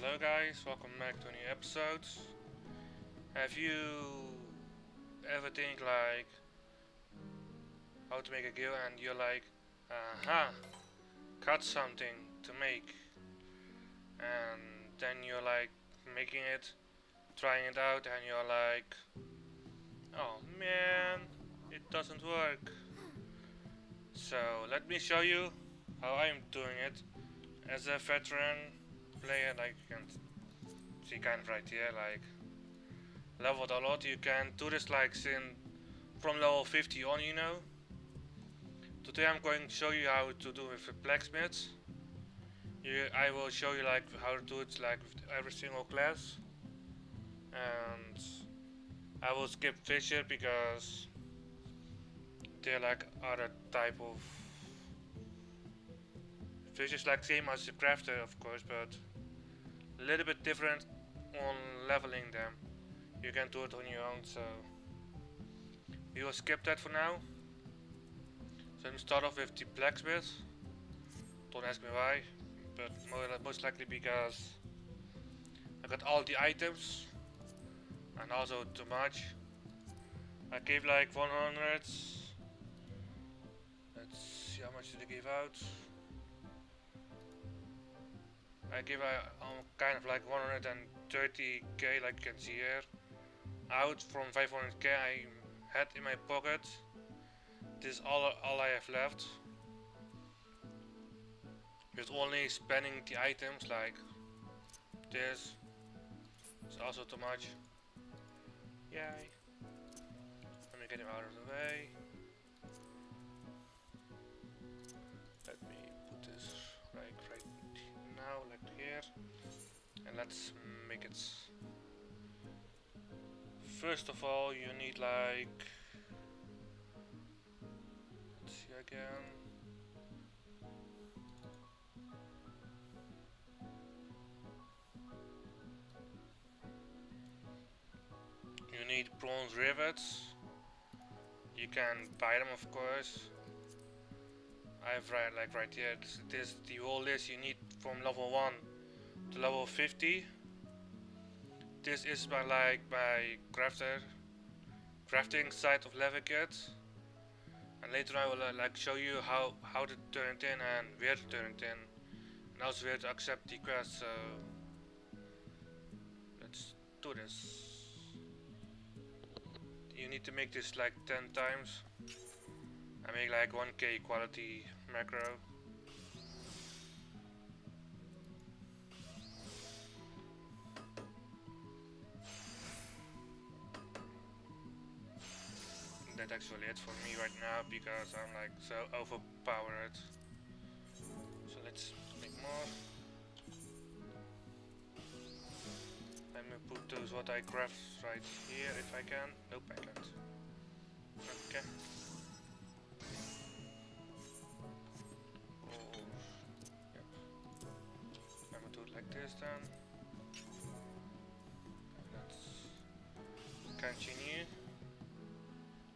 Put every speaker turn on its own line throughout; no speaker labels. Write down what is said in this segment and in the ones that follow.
Hello guys, welcome back to a new episode. Have you ever think like how to make a guild and you're like, aha, got something to make, and then you're like making it, trying it out, and you're like, oh man, it doesn't work. So let me show you how I'm doing it as a veteran player. Like you can see kind of right here, like leveled a lot. You can do this like from level 50 on, you know. Today I'm going to show you how to do with the Blacksmith. I will show you like how to do it like with every single class, and I will skip Fisher because they're like other type of Fisher's like same as the crafter, of course, but a little bit different on leveling them. You can do it on your own, so we will skip that for now. So let me start off with the Blacksmith. Don't ask me why, but most likely because I got all the items and also too much. I gave like 100. Let's see how much did I give out. I give kind of like 130k, like you can see here, out from 500k I had in my pocket. This is all I have left, with only spending the items like this. It's also too much. Yay. Let me get him out of the way. Let me put this like right now, like here, and let's make it. First of all, you need like, let's see again. You need bronze rivets. You can buy them, of course. I've right here. This the whole list you need from level 1 to level 50. This is my crafting side of leve kit, and later I will like show you how to turn it in and where to turn it in, and also where to accept the quest. So let's do this. You need to make this like 10 times. I make like 1k quality macro. That's actually it for me right now because I'm like so overpowered. So let's make more. Let me put those what I craft right here if I can. Nope, I can't. Okay. Oh, yep. Let me do it like this then. Let's continue.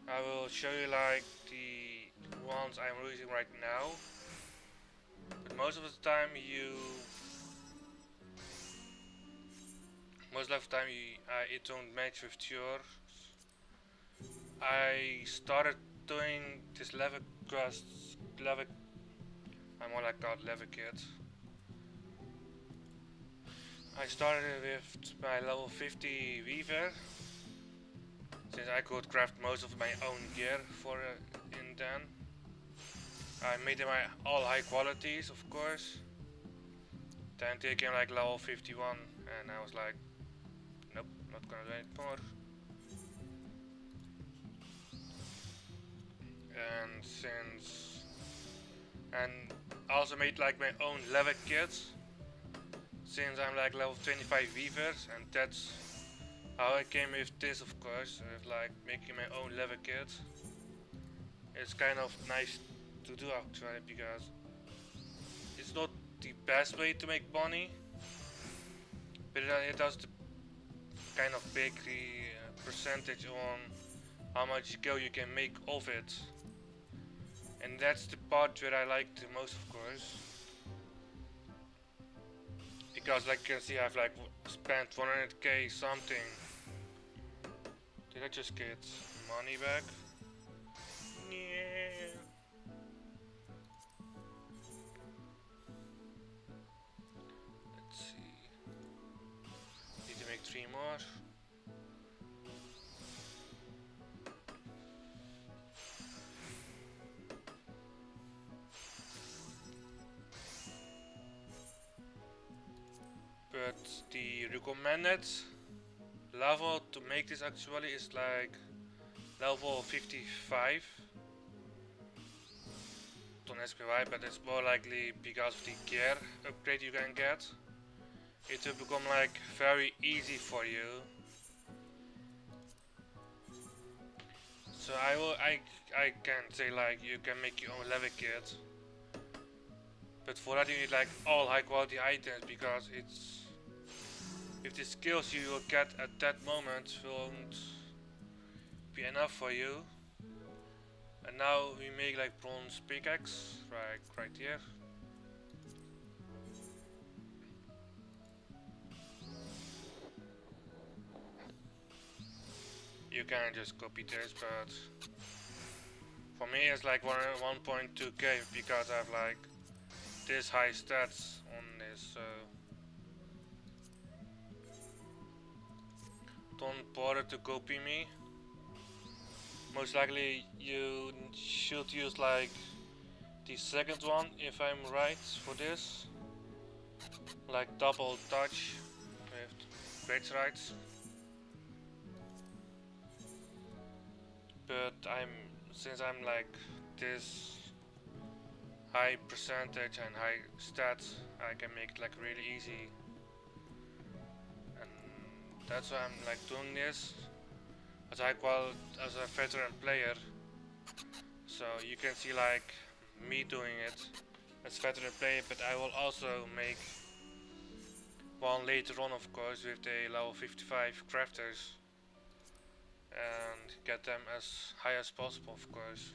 I will show you like the ones I'm using right now, but most of the time it don't match with yours. I started doing this leve quest, I'm more like called leve kit. I started with my level 50 weaver, since I could craft most of my own gear for in then. I made them all high qualities, of course. Then they came like level 51 and I was like, nope, not gonna do it more. And I also made like my own leve kits, since I'm like level 25 weavers, and that's how I came with this, of course, with like making my own leve kit. It's kind of nice to do actually, because it's not the best way to make money, but it does the kind of big percentage on how much skill you can make of it. And that's the part where I like the most, of course. because like you can see I've like spent 100k something. Did I just get money back? Yeah. Let's see. Need to make 3 more. But the recommended level to make this actually is like level 55. Don't ask me why, but it's more likely because of the gear upgrade you can get. It will become like very easy for you. So I can say like you can make your own level kit. But for that you need like all high quality items, because it's if the skills you will get at that moment won't be enough for you. And now we make like bronze pickaxe, right here. You can just copy this, but for me it's like 1.2k because I have like this high stats on this, so don't bother to copy me. Most likely you should use like the second one if I'm right for this, like double touch with great rights. But since I'm like this high percentage and high stats, I can make it like really easy, and that's why I'm like doing this as as a veteran player. So you can see like me doing it as veteran player, but I will also make one later on, of course, with the level 55 crafters and get them as high as possible, of course.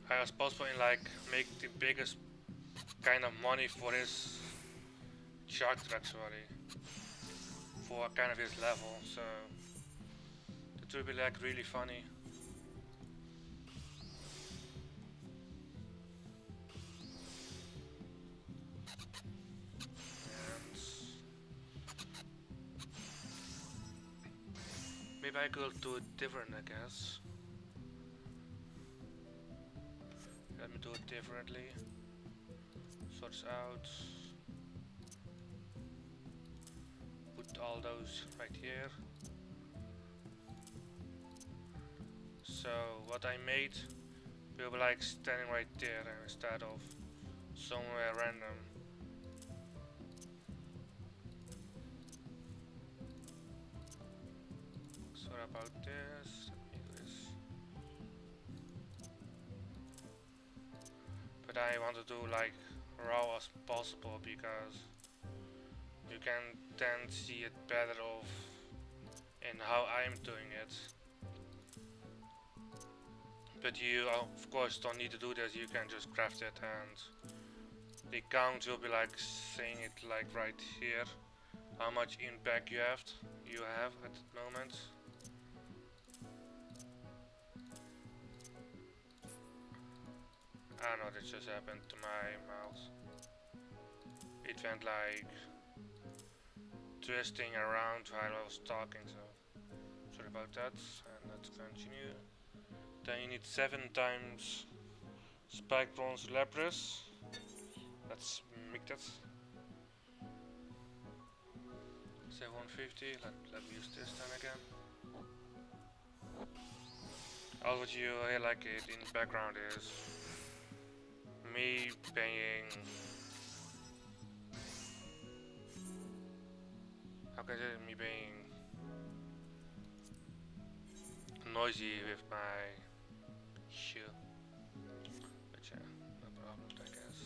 High as possible in like make the biggest kind of money for his character actually, for kind of his level, so it will be like really funny. And maybe I could do it different, I guess. Let me do it differently. Sort this out. Put all those right here. So what I made will be like standing right there instead of somewhere random. Sorry about this. Let me do this. But I want to do like raw as possible because you can then see it better off in how I'm doing it. But you of course don't need to do this, you can just craft it, and the count will be like saying it like right here, how much impact you have at the moment. I don't know, this just happened to my mouse. It went like twisting around while I was talking, so sorry about that. And let's continue. Then you need 7 times spike bronze Labrys. Let's make that. Say 150. Let me use this then again. All what you hear like it in the background is me being, how can I say, me being noisy with my shoe. But yeah, no problem, I guess.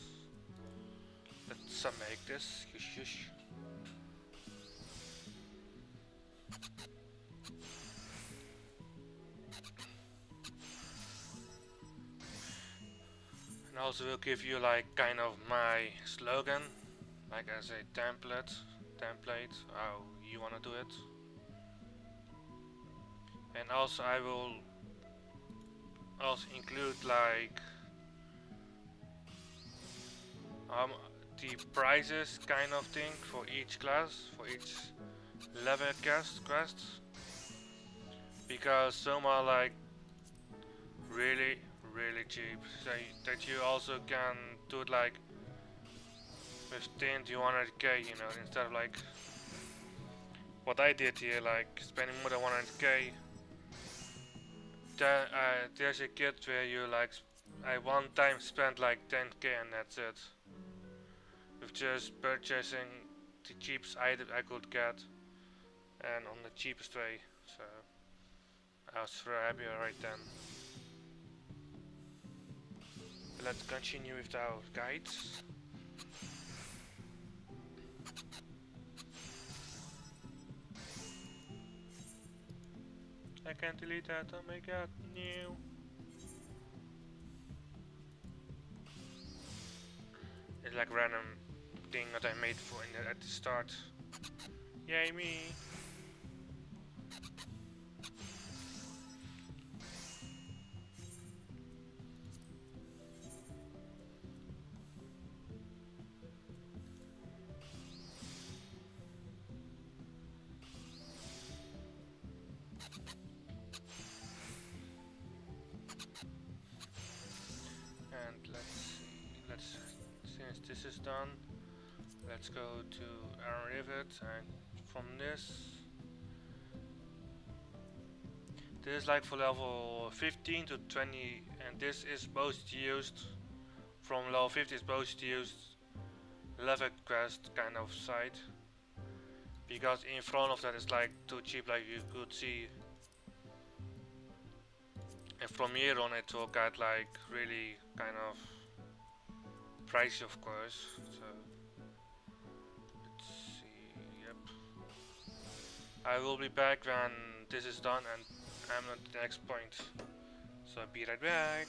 Let's make this. Shush. also will give you like kind of my slogan, like as a template, how you wanna do it. And also I will also include like the prizes kind of thing for each class, for each level quest, because some are like really cheap, so that you also can do it like with 10 to 100k, you know, instead of like what I did here, like spending more than 100k. There's a kit where you like I one time spent like 10k and that's it, with just purchasing the cheapest item I could get and on the cheapest way, so I was very happy right then. Let's continue with our guides. I can't delete that, oh my god, no. It's like random thing that I made for at the start. Yay me! And since this is done, let's go to our rivet, and from this is like for level 15 to 20, and this is most used from level 50 is most used level quest kind of site, because in front of that is like too cheap, like you could see. And from here on it will get like really kind of pricey, of course. So let's see. Yep. I will be back when this is done and I'm at the next point. So be right back.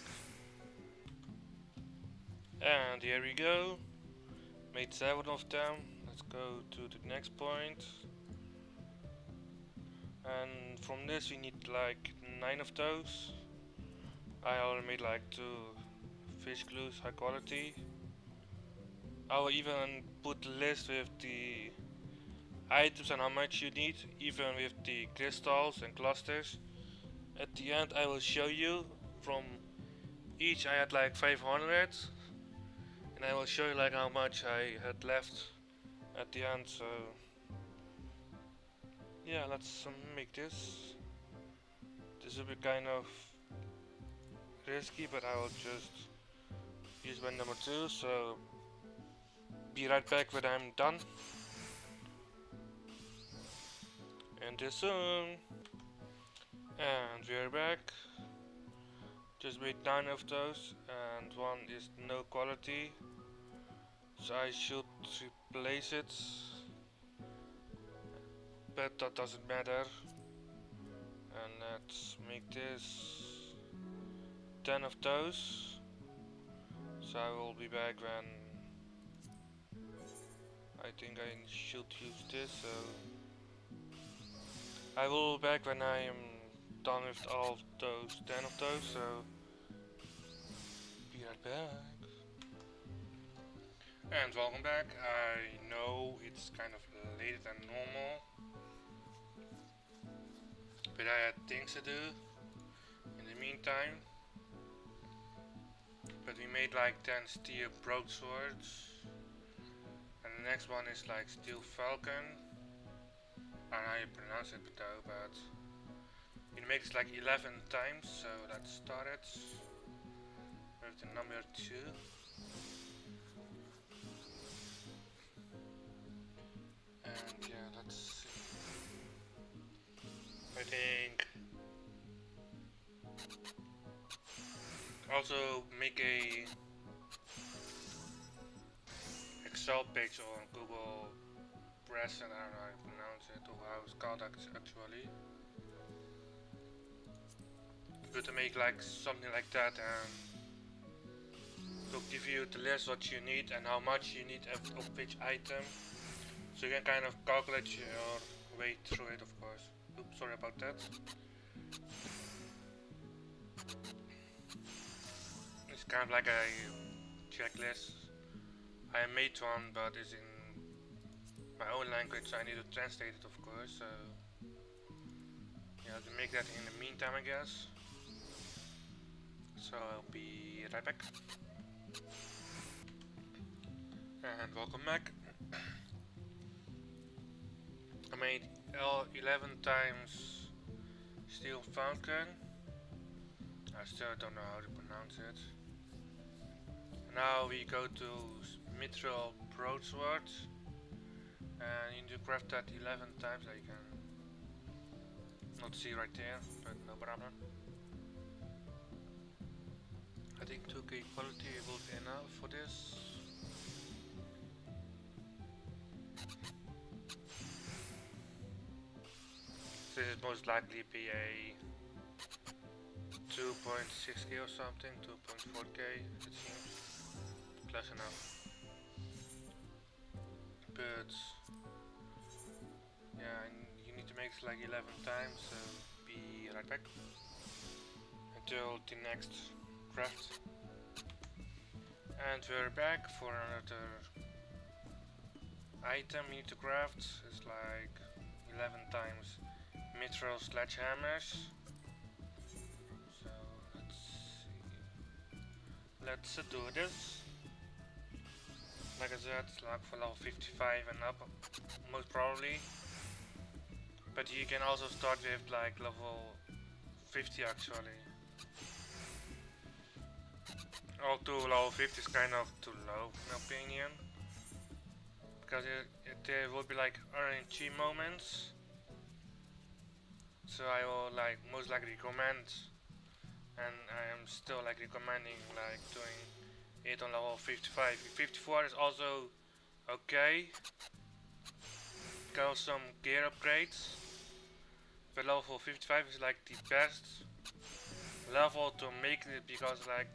And here we go. Made 7 of them. Let's go to the next point. And from this we need like 9 of those. I already made like 2 fish glues, high quality. I will even put the list with the items and how much you need, even with the crystals and clusters. At the end I will show you from each I had like 500, and I will show you like how much I had left at the end. So yeah, let's make this. This will be kind of risky, but I will just use my number 2, so be right back when I'm done. And this soon. And we're back. Just made 9 of those, and 1 is no quality, so I should replace it, but that doesn't matter. And let's make this 10 of those, so I will be back when I think I should use this. So I will be back when I am done with all those 10 of those, so be right back. And welcome back. I know it's kind of later than normal, but I had things to do in the meantime. But we made like 10 steel broadswords, and the next one is like steel falcon. I don't know how you pronounce it though, but we made this like 11 times, so let's start it with the number 2. And yeah, let's see. I think also make a Excel page on Google Press, and I don't know how to pronounce it or how it's called actually. Good to make like something like that and will give you the list what you need and how much you need of each item, so you can kind of calculate your way through it, of course. Oops, sorry about that. It's kind of like a checklist. I made one, but it's in my own language, so I need to translate it, of course. So yeah, to make that in the meantime, I guess. So I'll be right back. And welcome back. I made 11 times steel falchion. I still don't know how to pronounce it. Now we go to Mythril Broadsword, and you need to craft that 11 times. That you can not see right there, but no problem. I think 2k quality will be enough for this. This is most likely be a 2.6k or something, 2.4k it seems. Close enough. But yeah, you need to make it like 11 times, so be right back until the next craft. And we're back for another item we need to craft. It's like 11 times Mythril Sledgehammers. So let's do this. Like I said, it's like for level 55 and up, most probably. But you can also start with like level 50 actually. Although level 50 is kind of too low in my opinion. Because there will be like RNG moments. So I will like most likely recommend, and I am still like recommending like doing it on level 55. 54 is also okay. Got some gear upgrades. But level 55 is like the best level to make it, because like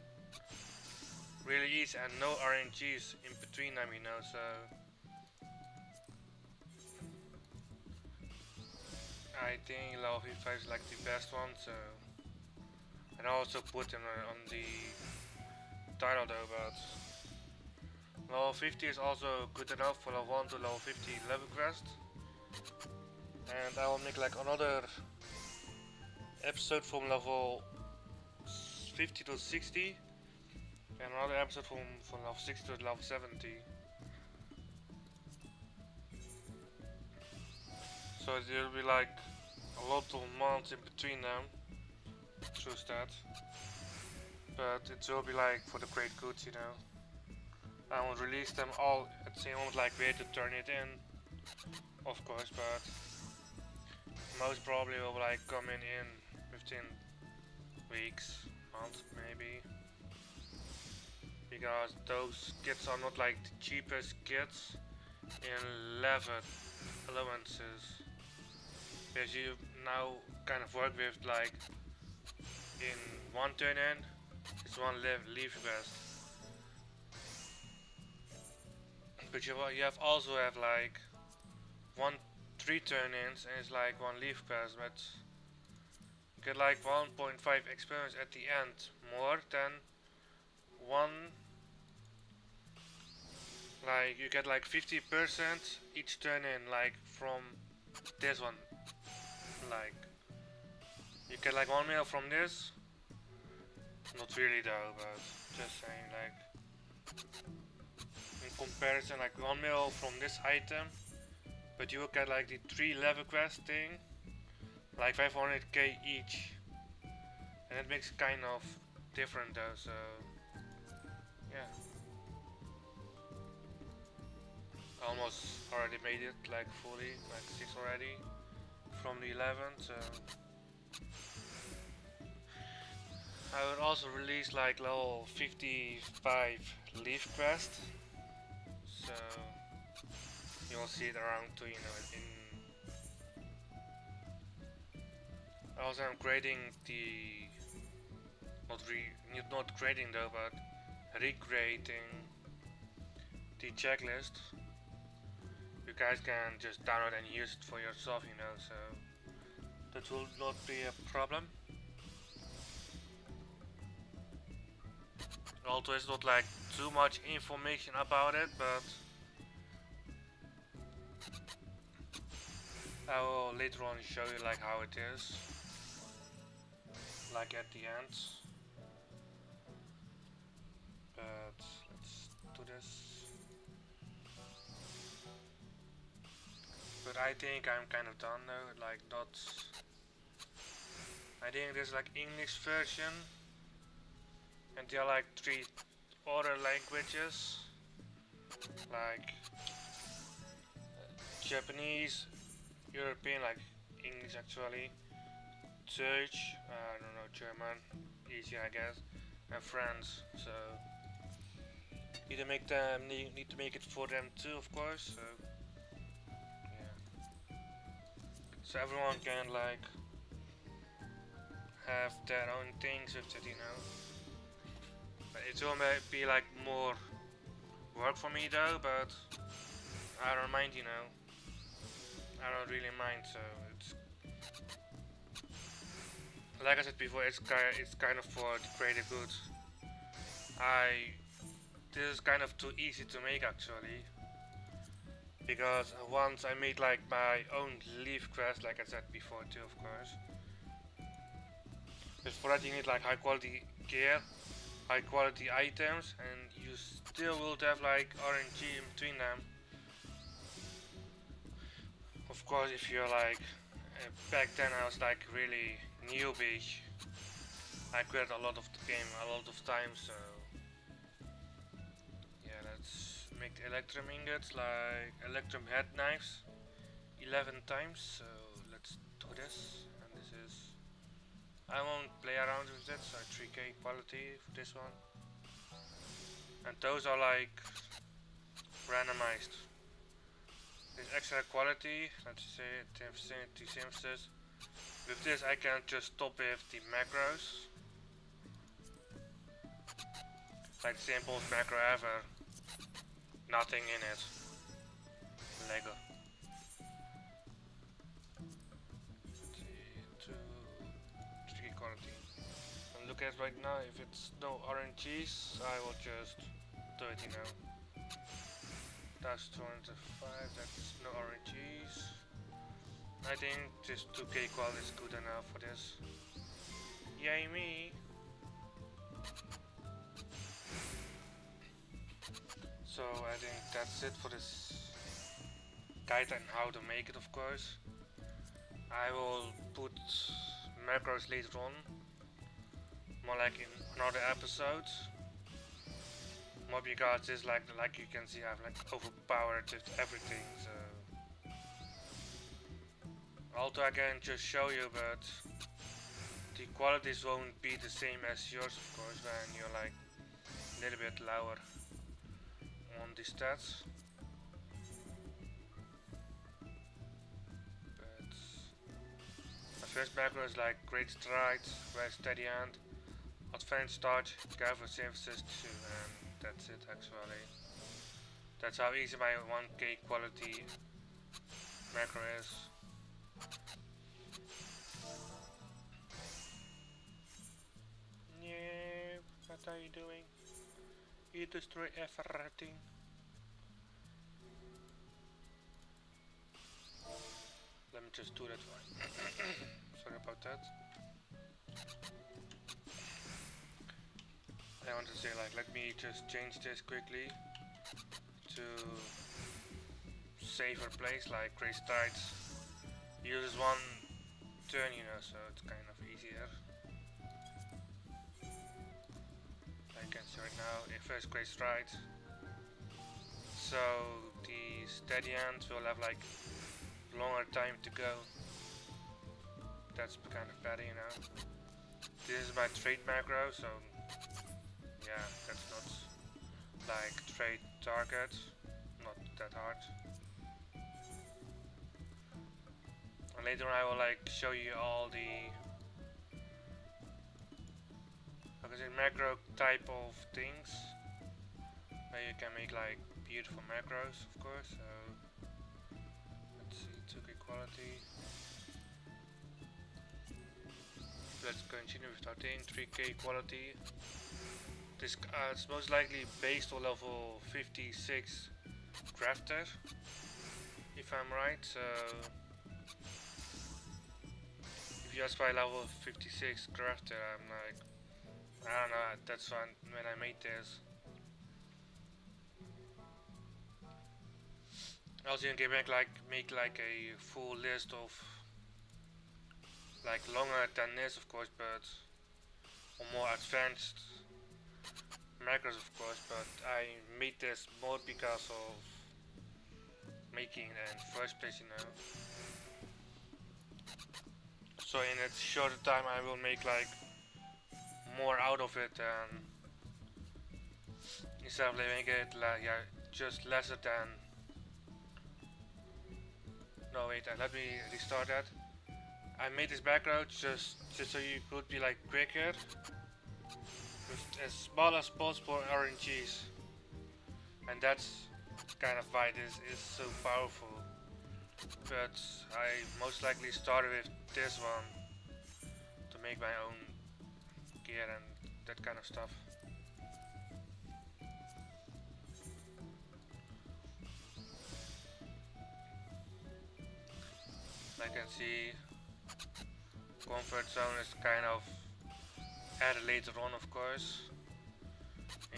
really easy and no RNGs in between them, you know, so I think level 55 is like the best one, so and I also put them on the title though, but level 50 is also good enough for level 1 to level 50 level quest. And I will make like another episode from level 50 to 60 and another episode from level 60 to level 70. So there will be like a lot of months in between them through that. But it will be like for the great good, you know. I won't release them all at the same moment, like we had to turn it in, of course, but most probably will like come in within weeks, months maybe. Because those kits are not like the cheapest kits in leve allowances. Because you now kind of work with like in one turn in, it's one leave quest. But you also have like 3 turn-ins and it's like 1 leave quest, but you get like 1.5 experience at the end, more than 1. Like you get like 50% each turn-in, like from this one. Like you get like 1 mil from this. Not really though, but just saying, like in comparison, like 1 mil from this item, but you will get like the 3 level quest thing, like 500k each, and it makes it kind of different though. So yeah, almost already made it like fully, like 6 already from the 11. So I would also release like level 55 leaf quest, so you will see it around too, you know. Also I'm grading the not grading though, but recreating the checklist, you guys can just download and use it for yourself, you know, so that will not be a problem. Although it's not like too much information about it, but I will later on show you like how it is, like at the end. But let's do this. But I think I'm kind of done now, like not. I think there's like English version, and there are like 3 other languages, like Japanese, European, like English actually, Dutch, I don't know, German, easy I guess, and French. So need to make them need to make it for them too, of course. So yeah, so everyone can like have their own things with it, you know. But it will be like more work for me though, but I don't mind, you know. I don't really mind, so it's like I said before, it's kind of for the greater good. This is kind of too easy to make actually, because once I made like my own leaf crest, like I said before too, of course. But for that you need like high quality gear, high quality items, and you still will have like RNG in between them. Of course, if you're like back then I was like really newbie, I quit a lot of the game a lot of times, so yeah, let's make the Electrum ingots, like Electrum head knives 11 times, so let's do this. And this is, I won't play around with it, so 3k quality for this one, and those are like randomized. This extra quality, let's say 10% synthesis. With this I can just stop with the macros, like the simplest macro ever, nothing in it, Lego. 2, 3 quality. And look at right now, if it's no RNGs, I will just do it, you know. That's 205, that's no RNGs. I think this 2k quality is good enough for this. Yay me! So I think that's it for this guide on how to make it, of course. I will put macros later on, more like in another episode. More because this like you can see I've like overpowered with everything, so although I can just show you, but the qualities won't be the same as yours, of course, when you're like a little bit lower on the stats. But my first macro is like great stride, very steady hand, advanced start, gather synthesis 2, and that's it actually. That's how easy my 1k quality macro is. Yeah, what are you doing? You destroy everything. Let me just do that one. Sorry about that. I want to say like, let me just change this quickly to safer place, like Great Strides uses 1 turn, you know, so it's kind of easier. I can see right now, if first Great Strides, so the steady hands will have like longer time to go. That's kind of better, you know. This is my trade macro, so yeah, that's not like trade target, not that hard. And later on I will like show you all the macro type of things. You can make like beautiful macros, of course. So let's see, 2K quality. Let's continue with our thing. 3K quality. This it's most likely based on level 56 crafter, if I'm right. So if you ask by level 56 crafter, I'm like, I don't know. That's when I made this. Also, you can make like a full list of like longer than this, of course, but or more advanced macros, of course. But I made this more because of making it in first place, you know. So in a shorter time, I will make like more out of it, and instead of making it like just lesser than. No wait, let me restart that. I made this background just so you could be like quicker with as small as possible RNGs, and that's kind of why this is so powerful. But I most likely started with this one to make my own gear and that kind of stuff. I can see comfort zone is kind of added later on, of course.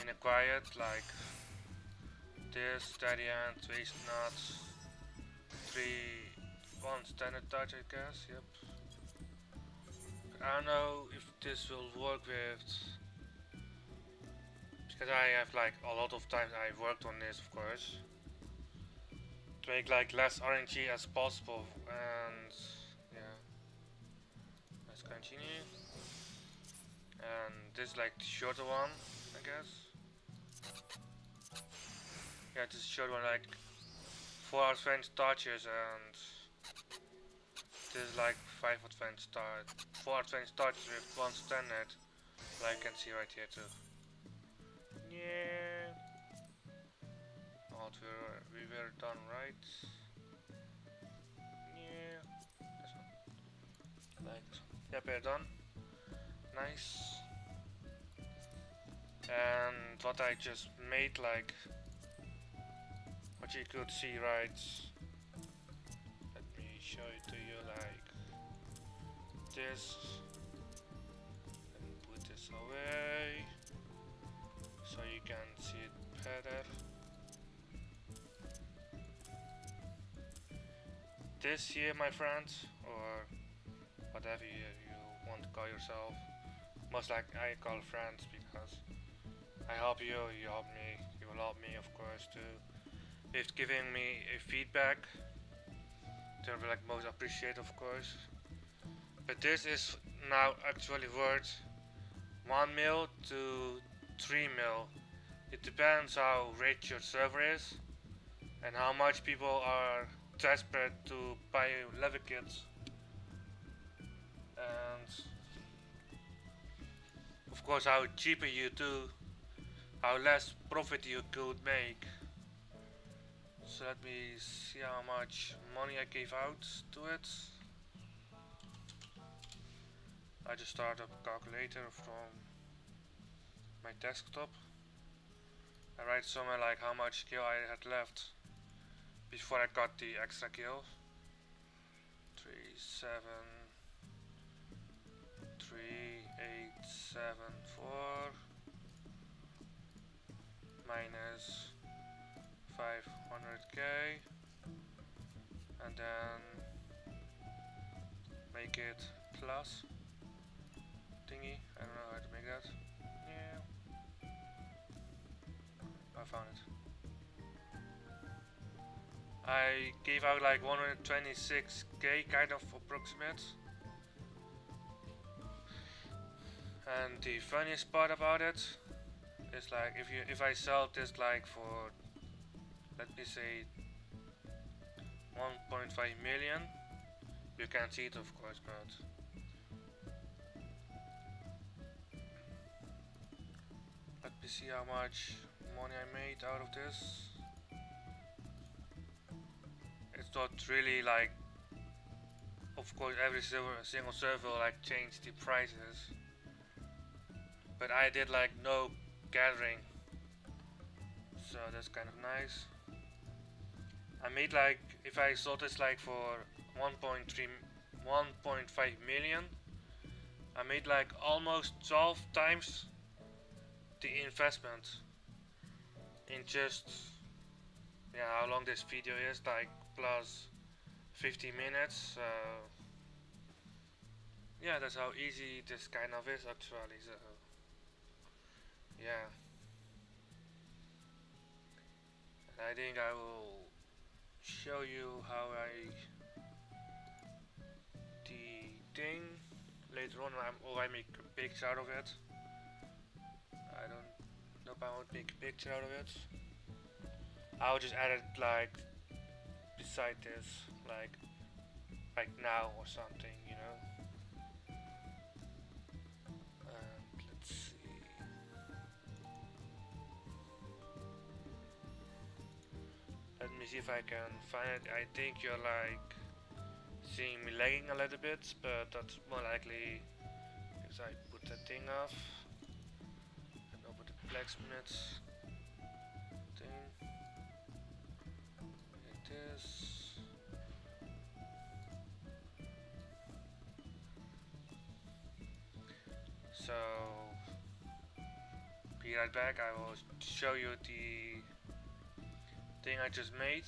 In a quiet, like this, steady hand, waste not, 1 standard touch, I guess, yep. But I don't know if this will work with, because I have like a lot of times I worked on this, of course, to make like less RNG as possible, and yeah. Let's continue. And this is like the shorter one, I guess. Yeah, this is short one, like 4 advanced touches, and this is like 5 advanced touches, 4 advanced touches with 1 standard, like you can see right here too. Yeah. We were done right. Yeah. This one. Like this one. Yep, we're done. Nice. And what I just made, like what you could see, right? Let me show it to you, like this. And put this away so you can see it better. This here, my friends, or whatever you want to call yourself, most like I call friends, because I help you, you help me, you will help me, of course, too, with giving me a feedback. They're like most appreciated, of course. But this is now actually worth 1 mil to 3 mil. It depends how rich your server is and how much people are desperate to buy leve kits, and of course how cheaper you do, how less profit you could make. So let me see how much money I gave out to it. I just started up a calculator from my desktop. I write somewhere like how much skill I had left before I got the extra kill. 3,7,3,8,7,4 minus 500k, and then make it plus thingy. I don't know how to make that. Yeah, I found it. I gave out like 126k, kind of approximate. And the funniest part about it is like if I sell this like for, let me say, 1.5 million, you can't see it, of course, but let me see how much money I made out of this. It's not really like, of course every single server will like change the prices, but I did like no gathering, so that's kind of nice. I made like, if I sold this like for 1.5 million, I made like almost 12 times the investment in just, yeah, how long this video is, like plus 50 minutes. Yeah, that's how easy this kind of is actually. So yeah, and I think I will show you how I the thing later on, or I make a picture out of it. I don't know if I won't make a picture out of it. I'll just add it like beside this, like now or something, you know. And let's see. Let me see if I can find it. I think you're like seeing me lagging a little bit, but that's more likely because I put that thing off and over the blacksmith thing. It is. So be right back. I will show you the thing I just made.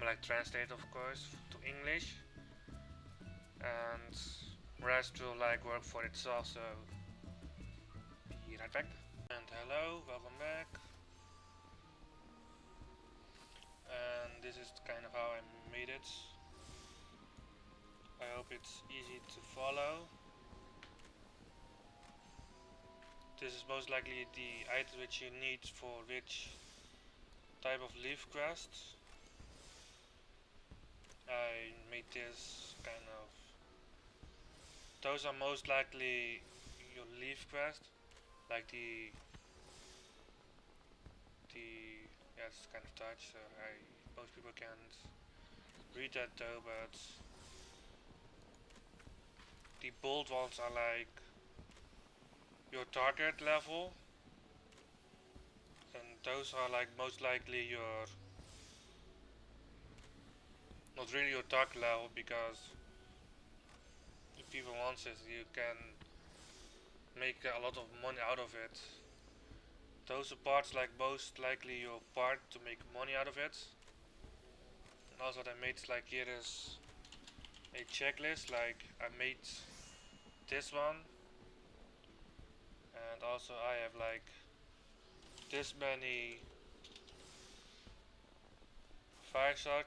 Like translate, of course, to English, and rest will like work for itself. So be right back. And hello, welcome back. And this is kind of how I made it. I hope it's easy to follow. This is most likely the item which you need for which type of leaf quest. I made this kind of, those are most likely your leaf quest, like the yeah, it's kind of Dutch, so most people can't read that though, but the bold ones are like your target level, and those are like most likely your, not really your target level, because if people want this you can make a lot of money out of it. Those are parts like most likely your part to make money out of it. And also what I made is like, here is a checklist, like I made this one, and also I have like this many 5-star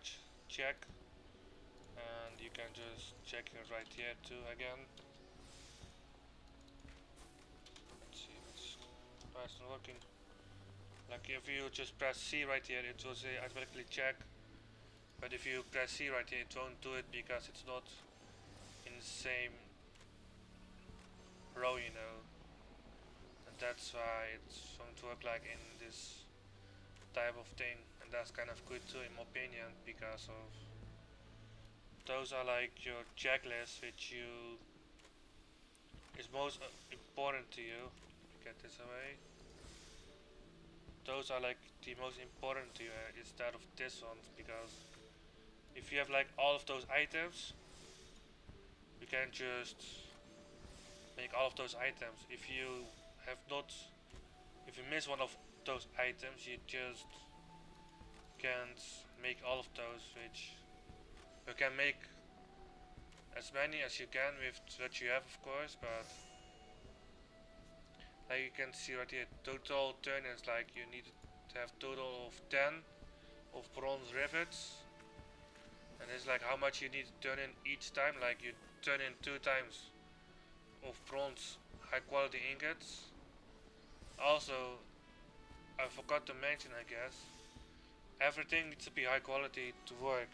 check, and you can just check it right here too again. Let's see, why it's not working. Like if you just press C right here, it will say automatically check, but if you press C right here, it won't do it because it's not in the same row, you know, and that's why it won't work like in this type of thing. And that's kind of good too in my opinion, because of those are like your checklists which you is most important to you. Get this away. Those are like the most important to you instead of this one, because if you have like all of those items, you can just make all of those items. If you have not, if you miss one of those items, you just can't make all of those, which you can make as many as you can with what you have, of course, but like you can see right here, total turn-ins, like you need to have total of 10 of bronze rivets, and it's like how much you need to turn in each time. Like you turn in 2 times of bronze high quality ingots. Also, I forgot to mention, I guess, everything needs to be high quality to work,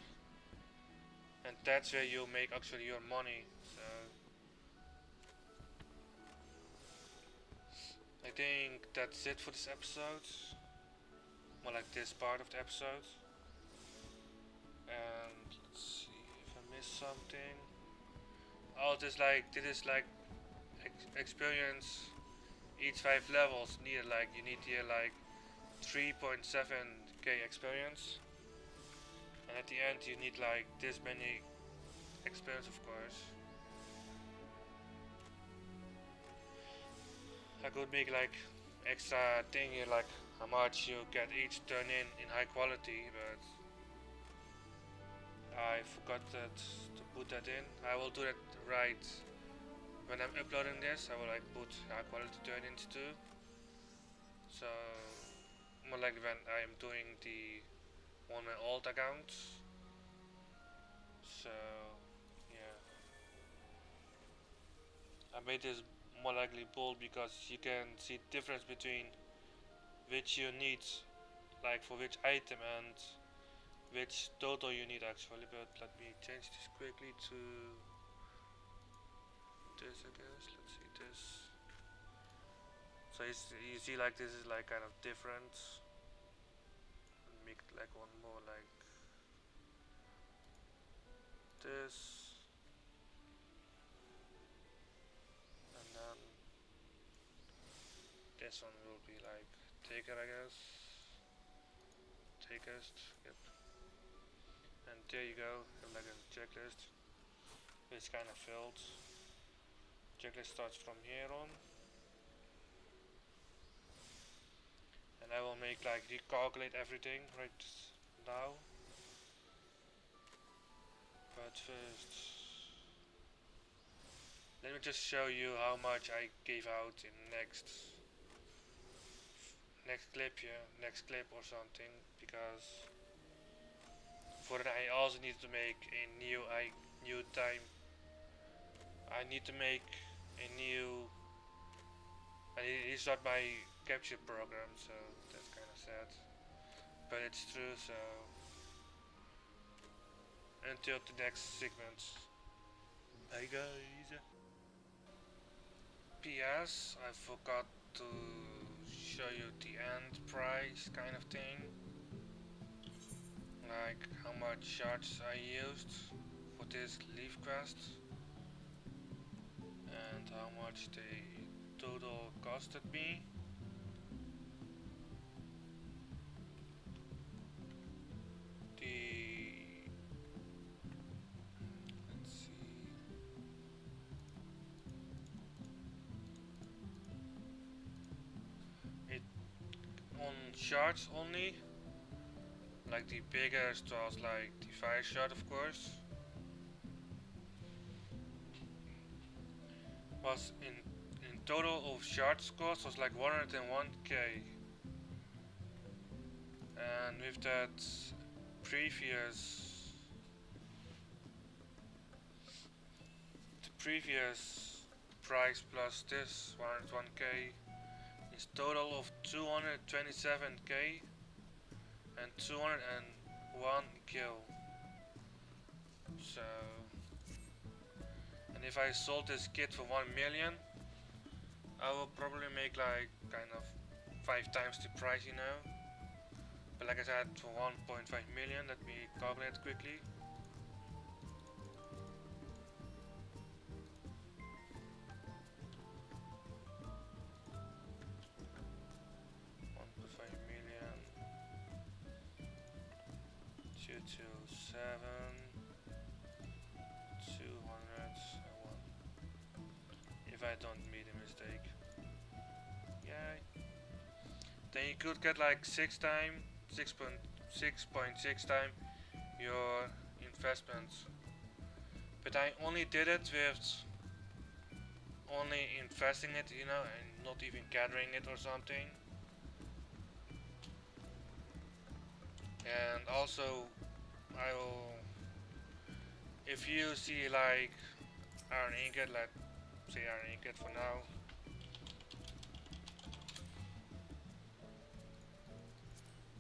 and that's where you make actually your money. So I think that's it for this episode. more like this part of the episode. And let's see if I missed something. Oh, this is like experience each 5 levels needed. Like you need here like 3.7k experience, and at the end you need like this many experience, of course. I could make like extra thing here, like how much you get each turn in high quality, but I forgot that to put that in. I will do that right when I'm uploading this. I will like put high quality turn-ins too. So more like when I'm doing the on my old account. So yeah, I made this more likely bold because you can see difference between which you need, like for which item, and which total you need actually. But let me change this quickly to this, I guess. Let's see this. So you see like this is like kind of different. Make like one more like this. And then this one will be like taker, I guess. Takest, yep. And there you go, like a checklist. It's kind of filled. Checklist starts from here on. And I will make like recalculate everything right now. But first, let me just show you how much I gave out in next clip here, next clip or something, because for that I also need to make a new time. I need to make a new. I need to start my capture program, so that's kind of sad, but it's true. So until the next segment. Bye guys. PS, I forgot to show you the end price kind of thing, like how much shards I used for this leaf quest and how much the total costed me. Let's see. It on shards only. Like the biggest was like the fire shard, of course. Was in total of shards cost was like 101k. And with that the previous price plus this 101k is total of 227k and 201 kill. So, and if I sold this kit for 1 million, I will probably make like kind of 5 times the price, you know. But like I said, for 1.5 million, let me calculate quickly. If I don't make a mistake. Yay. Then you could get like 6.6 time your investments. But I only did it with only investing it, you know, and not even gathering it or something. And also I will, if you see like iron ingot, let's say iron ingot for now.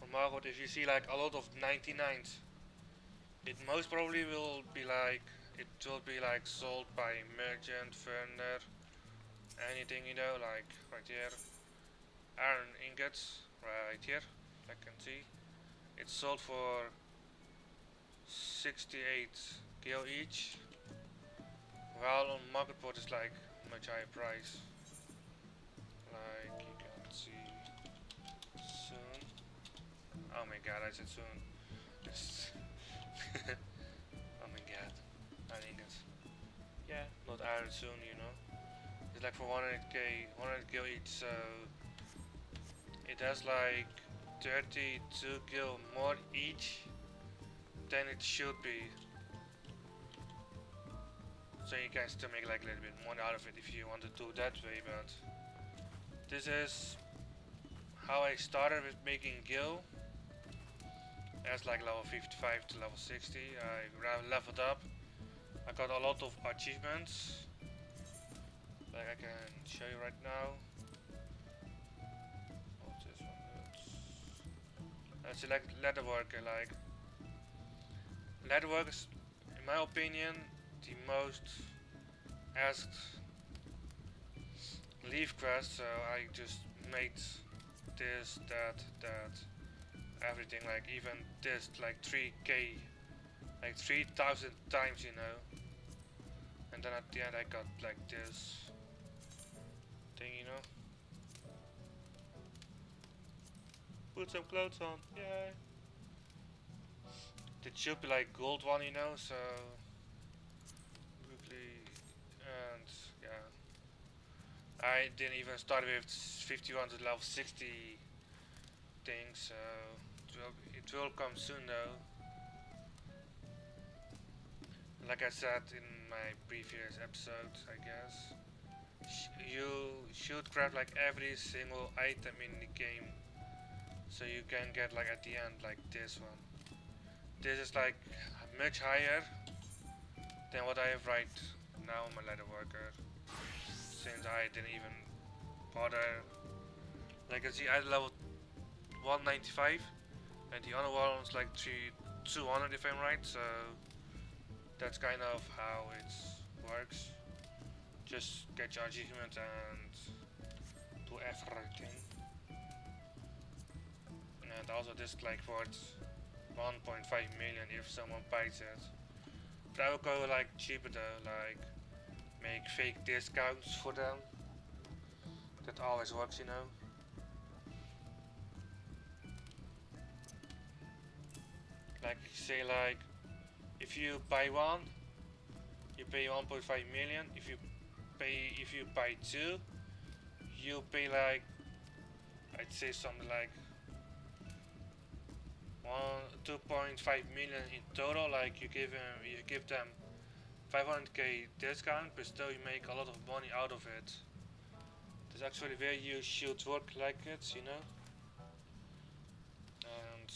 For MaWhut, if you see like a lot of 99s, it most probably will be like, it will be like sold by merchant, vendor, anything, you know, like right here. Iron ingots, right here, I can see. It's sold for 68 gil each. While on marketplace it's like much higher price. Like you can see soon. Oh my god, I said soon. Oh my god. I think it's yeah, not iron soon, you know. It's like for 100k, 100 gil each, so it has like 32 gil more each than it should be. So you can still make like a little bit more out of it if you want to do that way, but this is how I started with making gil. As like level 55 to level 60, I leveled up. I got a lot of achievements, like I can show you right now. What's this one? Let's select leatherworker. Like leatherwork is, in my opinion, the most asked leaf quest. So I just made this, that, everything. Like even this, like 3k. Like 3,000 times, you know. And then at the end I got like this thing, you know. Put some clothes on, yay. It should be like gold one, you know, so quickly. And yeah, I didn't even start with 51 to level 60 things, so it will come soon though. Like I said in my previous episodes, I guess, you should craft like every single item in the game, so you can get like at the end like this one. This is like much higher than what I have right now on my leatherworker, since I didn't even bother. Like I see, I level 195, and the other one's like 200 if I'm right. So that's kind of how it works. Just get your achievement and do everything. And also this like worth 1.5 million if someone buys it. But I will go like cheaper though, like make fake discounts for them. That always works, you know. Like say like if you buy one, you pay 1.5 million. If you buy two, you pay like, I'd say something like 2.5 million in total. Like you give them 500k discount, but still you make a lot of money out of it. That's actually where you should work like it, you know. And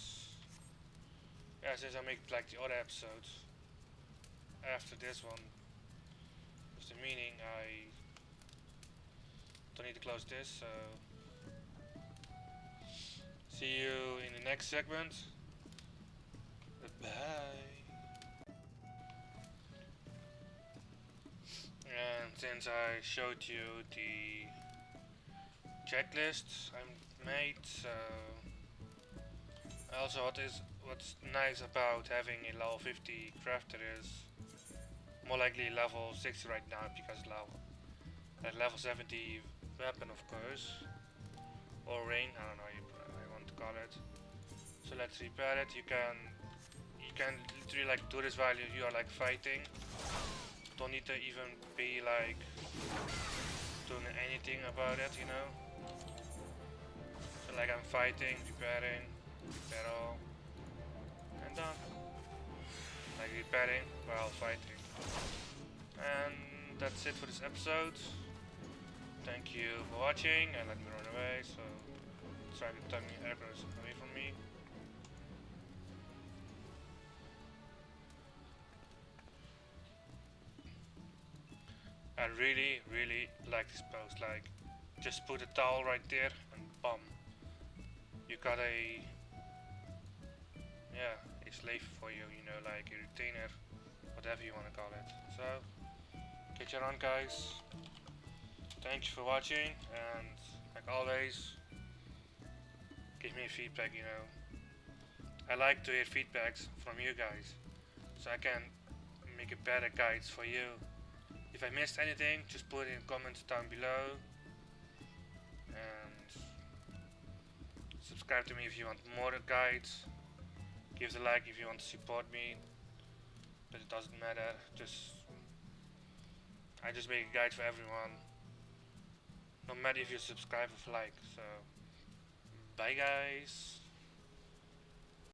yeah, since I make like the other episodes after this one, with the meaning I don't need to close this, so see you in the next segment. Bye. And since I showed you the checklist I made, so also what's nice about having a level 50 crafter is more likely level 60 right now, because level 70 weapon, of course, or rain, I don't know how I want to call it. So let's repair it. You can literally like do this while you are like fighting. Don't need to even be like doing anything about it, you know. So like I'm fighting, repairing, repair all, and done. Like repairing while fighting. And that's it for this episode. Thank you for watching, and let me run away, so try to turn the airplanes away from me. I really like this post, like just put a towel right there and bam, you got a slave for you, you know, like a retainer, whatever you want to call it. So catch you around, guys. Thanks for watching, and like always, give me feedback, you know. I like to hear feedbacks from you guys, so I can make a better guides for you. If I missed anything, just put it in comments down below. And subscribe to me if you want more guides. Give the like if you want to support me. But it doesn't matter. I just make a guide for everyone. No matter if you subscribe or like. So bye guys.